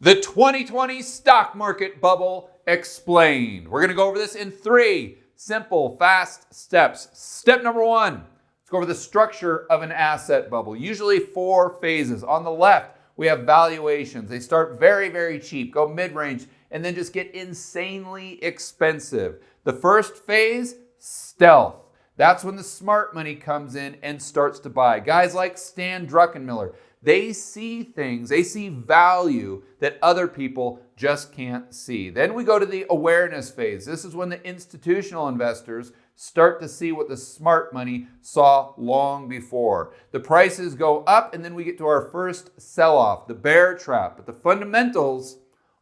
The 2020 stock market bubble explained. We're going to go over this in 3 simple, fast steps. Step number 1, let's go over the structure of an asset bubble. Usually 4 phases. On the left, we have valuations. They start very, very cheap, go mid-range, and then just get insanely expensive. The first phase, stealth. That's when the smart money comes in and starts to buy. Guys like Stan Druckenmiller, they see things, they see value that other people just can't see. Then we go to the awareness phase. This is when the institutional investors start to see what the smart money saw long before. The prices go up, and then we get to our first sell-off, the bear trap. But the fundamentals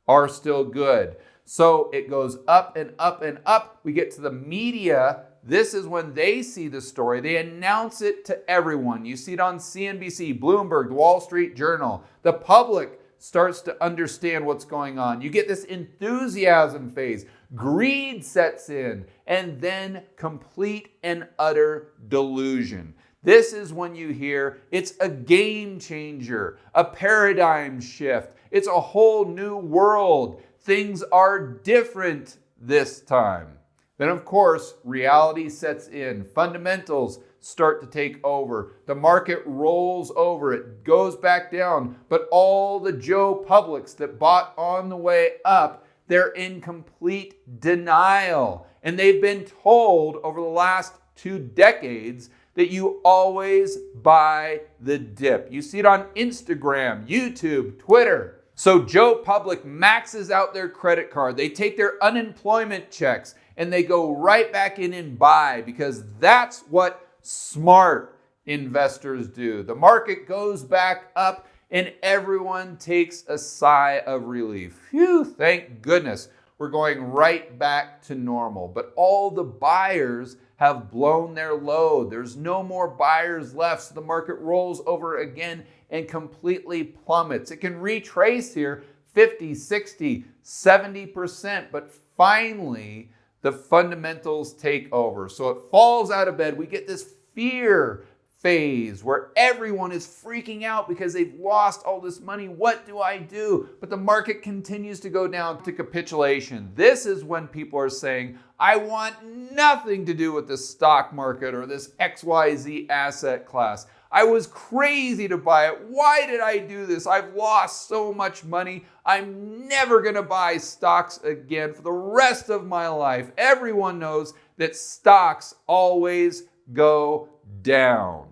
are still good. So it goes up and up and up. We get to the media. This is when they see the story. They announce it to everyone. You see it on CNBC, Bloomberg, the Wall Street Journal. The public starts to understand what's going on. You get this enthusiasm phase. Greed sets in, and then complete and utter delusion. This is when you hear it's a game changer, a paradigm shift. It's a whole new world. Things are different this time. Then, of course, reality sets in. Fundamentals start to take over. The market rolls over. It goes back down. But all the Joe Publics that bought on the way up, they're in complete denial. And they've been told over the last 2 decades that you always buy the dip. You see it on Instagram, YouTube, Twitter. So Joe Public maxes out their credit card. They take their unemployment checks and they go right back in and buy, because that's what smart investors do. The market goes back up and everyone takes a sigh of relief. Phew, thank goodness we're going right back to normal. But all the buyers have blown their load. There's no more buyers left, so the market rolls over again and completely plummets. It can retrace here 50, 60, 70%, but finally the fundamentals take over. So it falls out of bed. We get this fear phase where everyone is freaking out because they've lost all this money. What do I do? But the market continues to go down to capitulation. This is when people are saying, I want nothing to do with the stock market or this XYZ asset class. I was crazy to buy it. Why did I do this? I've lost so much money. I'm never going to buy stocks again for the rest of my life. Everyone knows that stocks always go down.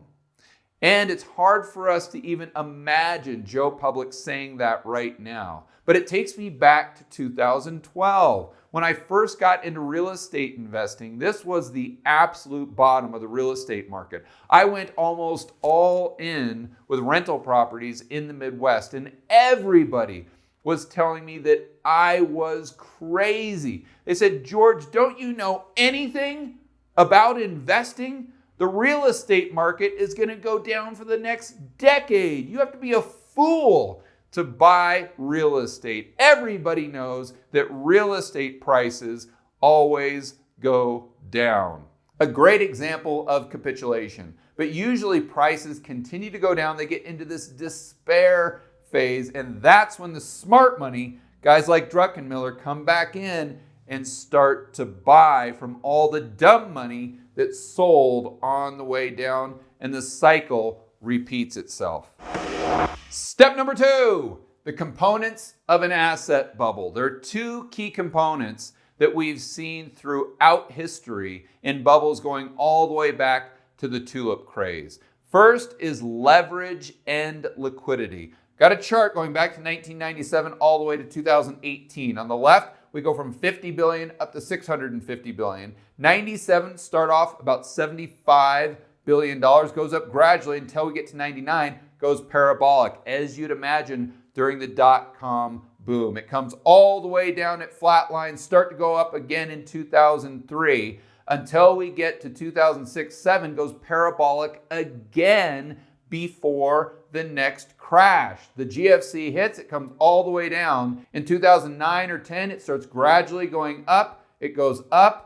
And it's hard for us to even imagine Joe Public saying that right now. But it takes me back to 2012. When I first got into real estate investing, this was the absolute bottom of the real estate market. I went almost all in with rental properties in the Midwest, and everybody was telling me that I was crazy. They said, George, don't you know anything about investing? The real estate market is going to go down for the next decade. You have to be a fool to buy real estate. Everybody knows that real estate prices always go down. A great example of capitulation. But usually prices continue to go down. They get into this despair phase, and that's when the smart money, guys like Druckenmiller, come back in and start to buy from all the dumb money that sold on the way down, and the cycle repeats itself. Step number 2, the components of an asset bubble. There are 2 key components that we've seen throughout history in bubbles going all the way back to the tulip craze. First is leverage and liquidity. Got a chart going back to 1997 all the way to 2018. On the left, we go from 50 billion up to 650 billion. 97 start off about $75 billion, goes up gradually until we get to 99, goes parabolic, as you'd imagine during the dot-com boom. It comes all the way down at flat lines, start to go up again in 2003, until we get to 2006-07, goes parabolic again before the next crash. The GFC hits, it comes all the way down. In 2009 or 10, it starts gradually going up. It goes up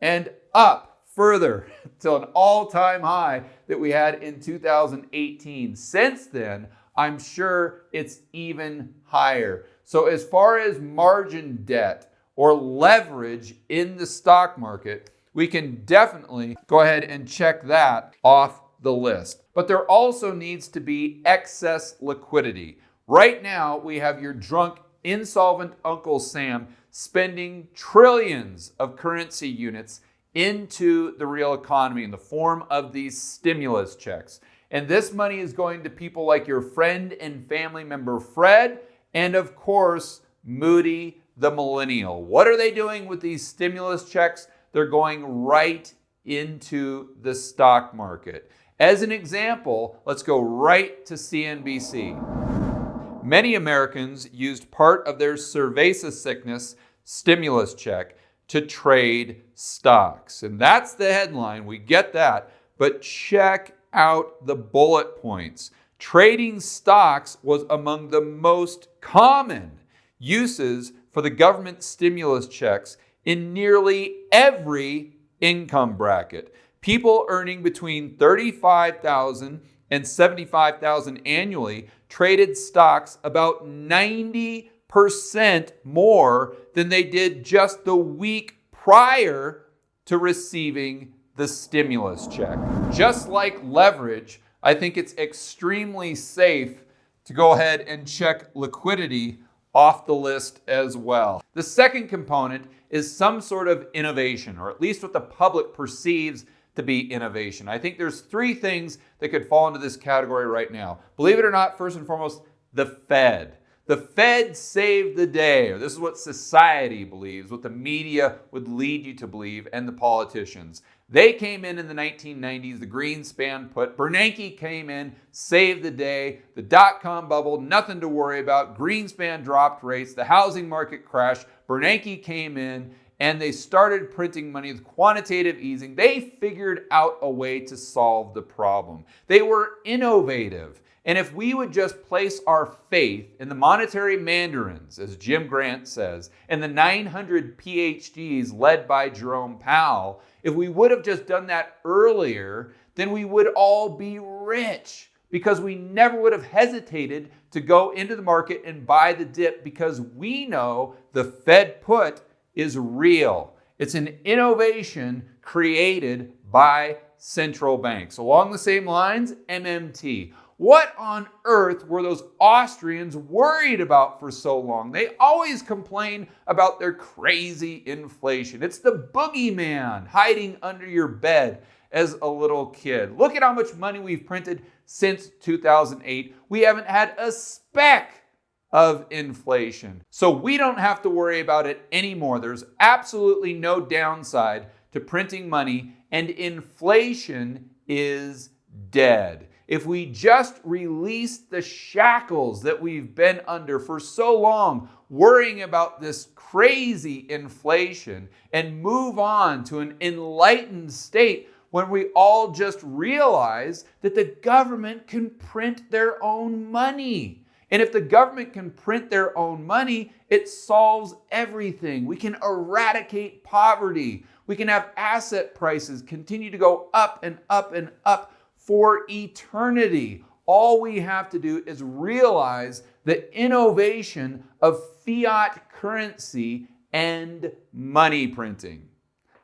and up further till an all-time high that we had in 2018. Since then, I'm sure it's even higher. So as far as margin debt or leverage in the stock market, we can definitely go ahead and check that off the list. But there also needs to be excess liquidity. Right now, we have your drunk, insolvent Uncle Sam spending trillions of currency units into the real economy in the form of these stimulus checks. And this money is going to people like your friend and family member Fred, and of course, Moody the millennial. What are they doing with these stimulus checks? They're going right into the stock market. As an example, let's go right to CNBC. Many Americans used part of their cerveza sickness stimulus check to trade stocks. And that's the headline. We get that. But check out the bullet points. Trading stocks was among the most common uses for the government stimulus checks in nearly every income bracket. People earning between $35,000 and $75,000 annually traded stocks about 90% more than they did just the week prior to receiving the stimulus check. Just like leverage, I think it's extremely safe to go ahead and check liquidity off the list as well. The second component is some sort of innovation, or at least what the public perceives to be innovation. I think there's three things that could fall into this category right now. Believe it or not, first and foremost, the Fed. The Fed saved the day, or this is what society believes, what the media would lead you to believe, and the politicians. They came in the 1990s, the Greenspan put. Bernanke came in, saved the day. The dot-com bubble, nothing to worry about. Greenspan dropped rates. The housing market crashed. Bernanke came in, and they started printing money with quantitative easing. They figured out a way to solve the problem. They were innovative. And if we would just place our faith in the monetary mandarins, as Jim Grant says, and the 900 PhDs led by Jerome Powell, if we would have just done that earlier, then we would all be rich, because we never would have hesitated to go into the market and buy the dip, because we know the Fed put is real. It's an innovation created by central banks. Along the same lines, MMT. What on earth were those Austrians worried about for so long? They always complain about their crazy inflation. It's the boogeyman hiding under your bed as a little kid. Look at how much money we've printed since 2008. We haven't had a speck of inflation. So we don't have to worry about it anymore. There's absolutely no downside to printing money, and inflation is dead. If we just release the shackles that we've been under for so long, worrying about this crazy inflation, and move on to an enlightened state when we all just realize that the government can print their own money. And if the government can print their own money, it solves everything. We can eradicate poverty. We can have asset prices continue to go up and up and up for eternity. All we have to do is realize the innovation of fiat currency and money printing.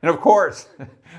And of course,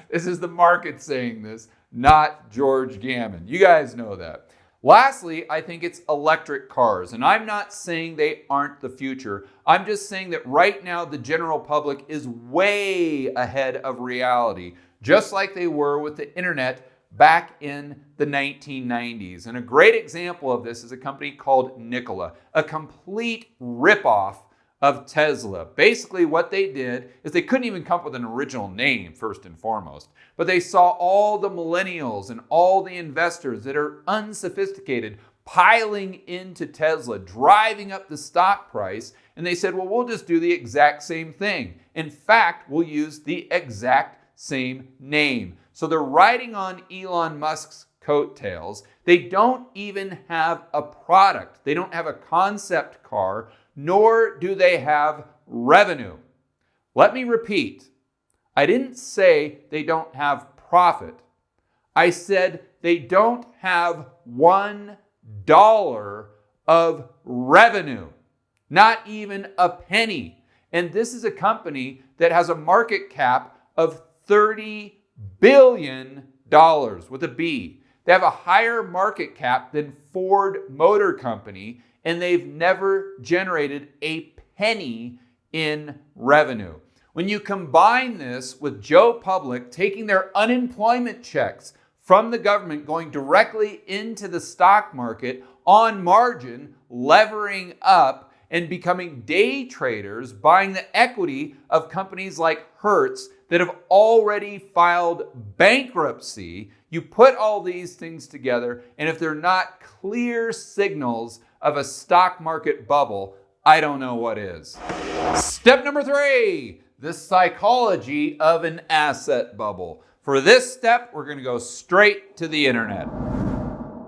this is the market saying this, not George Gammon. You guys know that. Lastly, I think it's electric cars. And I'm not saying they aren't the future. I'm just saying that right now the general public is way ahead of reality, just like they were with the internet back in the 1990s. And a great example of this is a company called Nikola, a complete ripoff of Tesla. Basically what they did is they couldn't even come up with an original name, first and foremost, but they saw all the millennials and all the investors that are unsophisticated piling into Tesla, driving up the stock price, and they said, well, we'll just do the exact same thing. In fact, we'll use the exact same name. So they're riding on Elon Musk's coattails. They don't even have a product. They don't have a concept car, nor do they have revenue. Let me repeat. I didn't say they don't have profit. I said they don't have $1 of revenue. Not even a penny. And this is a company that has a market cap of $30 billion with a B. They have a higher market cap than Ford Motor Company, and they've never generated a penny in revenue. When you combine this with Joe Public taking their unemployment checks from the government going directly into the stock market on margin, levering up and becoming day traders, buying the equity of companies like Hertz that have already filed bankruptcy, you put all these things together, and if they're not clear signals of a stock market bubble, I don't know what is. Step number 3, the psychology of an asset bubble. For this step, we're going to go straight to the internet.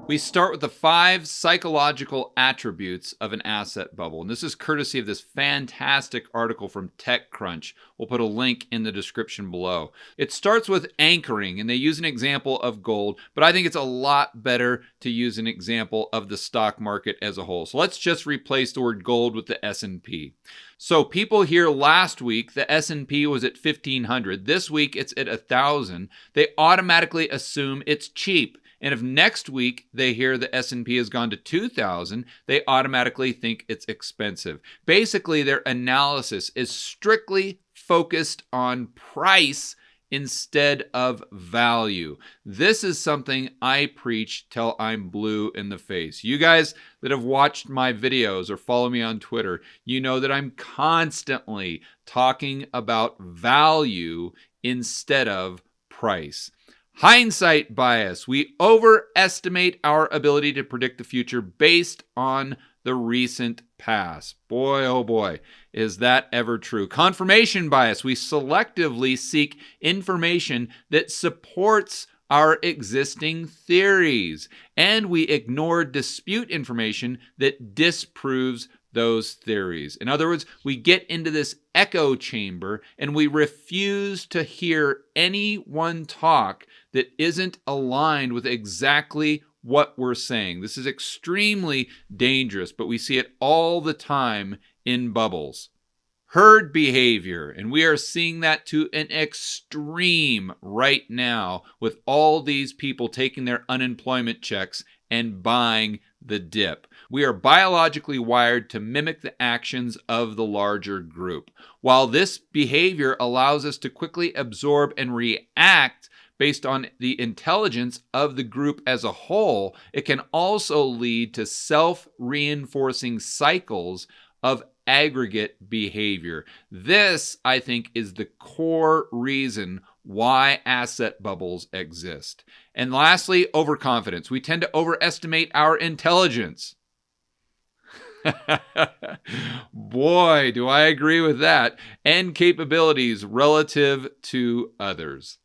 We start with the 5 psychological attributes of an asset bubble. And this is courtesy of this fantastic article from TechCrunch. We'll put a link in the description below. It starts with anchoring, and they use an example of gold, but I think it's a lot better to use an example of the stock market as a whole. So let's just replace the word gold with the S&P. So people hear last week the S&P was at 1,500. This week it's at 1,000. They automatically assume it's cheap. And if next week they hear the S&P has gone to 2,000, they automatically think it's expensive. Basically, their analysis is strictly focused on price instead of value. This is something I preach till I'm blue in the face. You guys that have watched my videos or follow me on Twitter, you know that I'm constantly talking about value instead of price. Hindsight bias. We overestimate our ability to predict the future based on the recent past. Boy, oh boy, is that ever true. Confirmation bias. We selectively seek information that supports our existing theories, and we ignore dispute information that disproves those theories. In other words, we get into this echo chamber and we refuse to hear anyone talk that isn't aligned with exactly what we're saying. This is extremely dangerous, but we see it all the time in bubbles. Herd behavior, and we are seeing that to an extreme right now with all these people taking their unemployment checks and buying the dip. We are biologically wired to mimic the actions of the larger group. While this behavior allows us to quickly absorb and react based on the intelligence of the group as a whole, it can also lead to self-reinforcing cycles of aggregate behavior. This, I think, is the core reason why asset bubbles exist. And lastly, overconfidence. We tend to overestimate our intelligence. Boy, do I agree with that. And capabilities relative to others.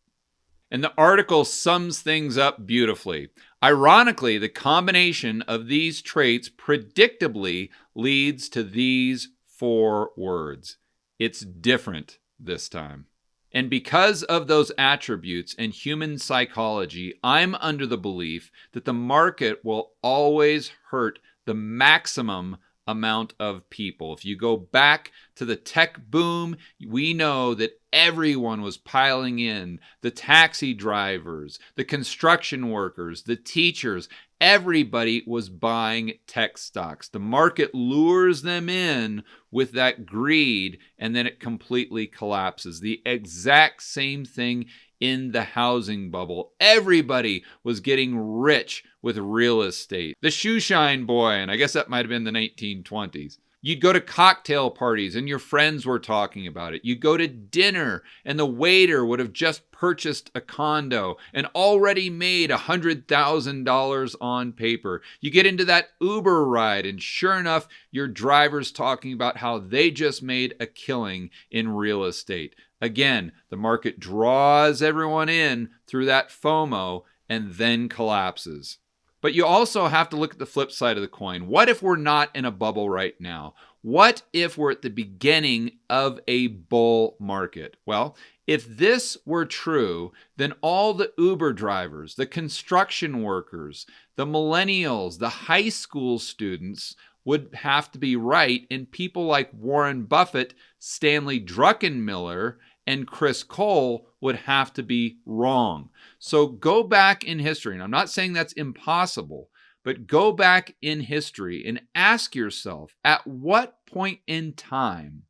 And the article sums things up beautifully. Ironically, the combination of these traits predictably leads to these 4 words. It's different this time. And because of those attributes and human psychology, I'm under the belief that the market will always hurt the maximum amount of people. If you go back to the tech boom, we know that everyone was piling in. The taxi drivers, the construction workers, the teachers, everybody was buying tech stocks. The market lures them in with that greed, and then it completely collapses. The exact same thing in the housing bubble. Everybody was getting rich with real estate. The shoe shine boy, and I guess that might have been the 1920s. You'd go to cocktail parties and your friends were talking about it. You'd go to dinner and the waiter would have just purchased a condo and already made $100,000 on paper. You get into that Uber ride and sure enough, your driver's talking about how they just made a killing in real estate. Again, the market draws everyone in through that FOMO and then collapses. But you also have to look at the flip side of the coin. What if we're not in a bubble right now? What if we're at the beginning of a bull market? Well, if this were true, then all the Uber drivers, the construction workers, the millennials, the high school students would have to be right, and people like Warren Buffett, Stanley Druckenmiller, and Chris Cole would have to be wrong. So go back in history, and I'm not saying that's impossible, but go back in history and ask yourself, at what point in time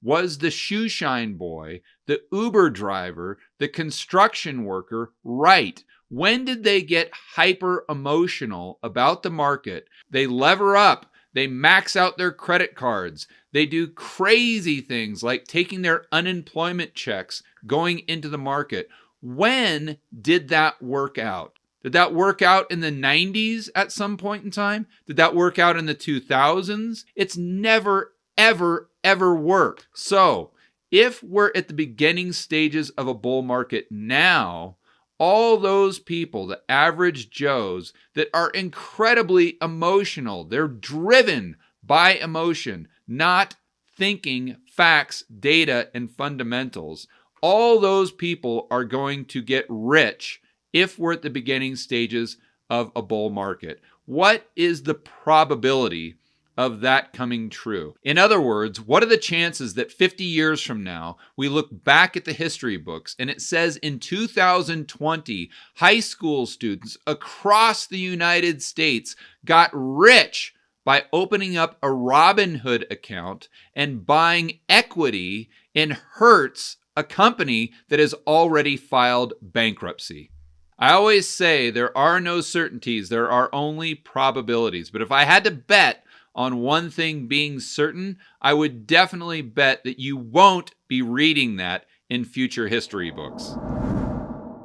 was the shoeshine boy, the Uber driver, the construction worker right? When did they get hyper emotional about the market? They lever up. They max out their credit cards. They do crazy things like taking their unemployment checks, going into the market. When did that work out? Did that work out in the 90s at some point in time? Did that work out in the 2000s? It's never, ever worked. So if we're at the beginning stages of a bull market now, all those people, the average Joes that are incredibly emotional, they're driven by emotion, not thinking facts, data, and fundamentals. All those people are going to get rich if we're at the beginning stages of a bull market. What is the probability of that coming true? In other words, what are the chances that 50 years from now, we look back at the history books and it says in 2020, high school students across the United States got rich by opening up a Robinhood account and buying equity in Hertz, a company that has already filed bankruptcy? I always say there are no certainties, there are only probabilities. But if I had to bet on one thing being certain, I would definitely bet that you won't be reading that in future history books.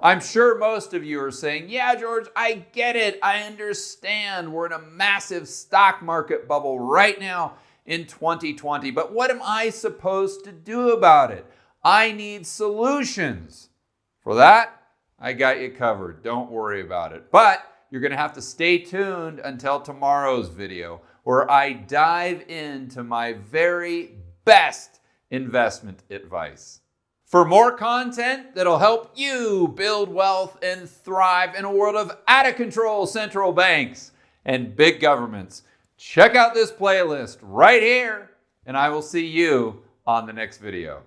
I'm sure most of you are saying, yeah, George, I get it. I understand. We're in a massive stock market bubble right now in 2020. But what am I supposed to do about it? I need solutions. For that, I got you covered. Don't worry about it. But you're going to have to stay tuned until tomorrow's video, where I dive into my very best investment advice. For more content that'll help you build wealth and thrive in a world of out-of-control central banks and big governments, check out this playlist right here, and I will see you on the next video.